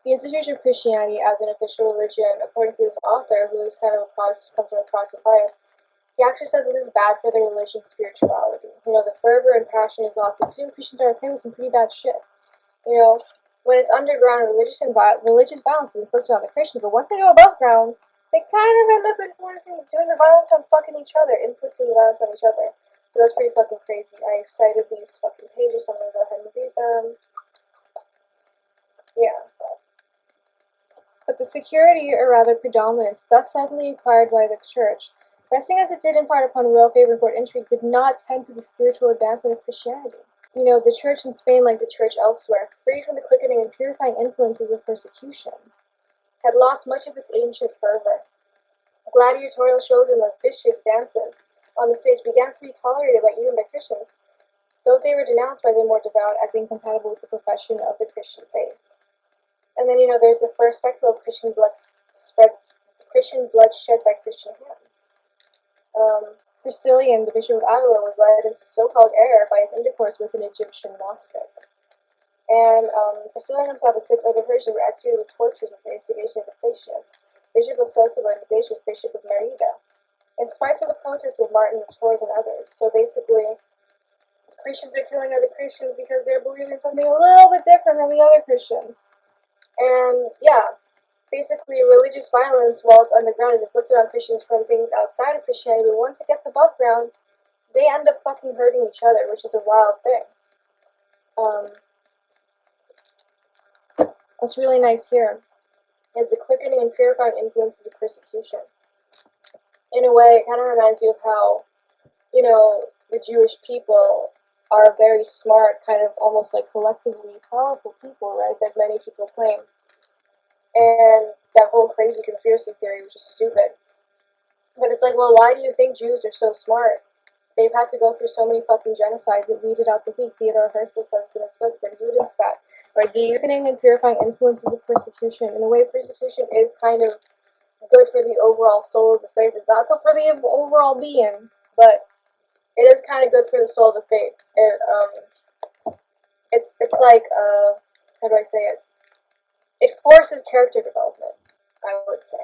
The institution of Christianity as an official religion, according to this author, who is kind of a Protestant, comes from a Protestant bias, he actually says this is bad for the religion's spirituality. The fervor and passion is lost. Soon Christians are okay with some pretty bad shit. When it's underground, religious violence is inflicted on the Christians, but once they go above ground, they kind of end up doing the violence on fucking each other, inflicting the violence on each other. So that's pretty fucking crazy. I cited these fucking pages, so I'm gonna go ahead and read them. Yeah. But the security, or rather predominance, thus suddenly acquired by the Church, resting as it did in part upon royal favor and court intrigue, did not tend to the spiritual advancement of Christianity. The Church in Spain, like the Church elsewhere, free from the quickening and purifying influences of persecution, had lost much of its ancient fervor. Gladiatorial shows and lascivious dances on the stage began to be tolerated even by Christians, though they were denounced by the more devout as incompatible with the profession of the Christian faith. And then, there's the first spectacle of Christian blood shed by Christian hands. Priscillian, the Bishop of Avila, was led into so-called error by his intercourse with an Egyptian Gnostic. And Priscillian himself and 6 other Persians were executed with tortures at the instigation of Ephesius, Bishop of Sosaba, and Ignatius, Bishop of Merida, in spite of the protests of Martin of Tours and others. So basically, Christians are killing other Christians because they're believing something a little bit different from the other Christians. And yeah, basically religious violence while it's underground is inflicted on Christians from things outside of Christianity, but once it gets above ground, they end up fucking hurting each other, which is a wild thing. What's really nice here is the quickening and purifying influences of persecution. In a way, it kind of reminds you of how, the Jewish people are very smart, kind of almost like collectively powerful people, right, that many people claim. And that whole crazy conspiracy theory, which is stupid. But it's like, well, why do you think Jews are so smart? They've had to go through so many fucking genocides that weeded out the weak. Theodor Herzl says in his book, the Judaism, right? The deepening and purifying influences of persecution. In a way, persecution is kind of good for the overall soul of the faith. It's not good for the overall being, but it is kind of good for the soul of the faith. It's like, how do I say it? It forces character development, I would say.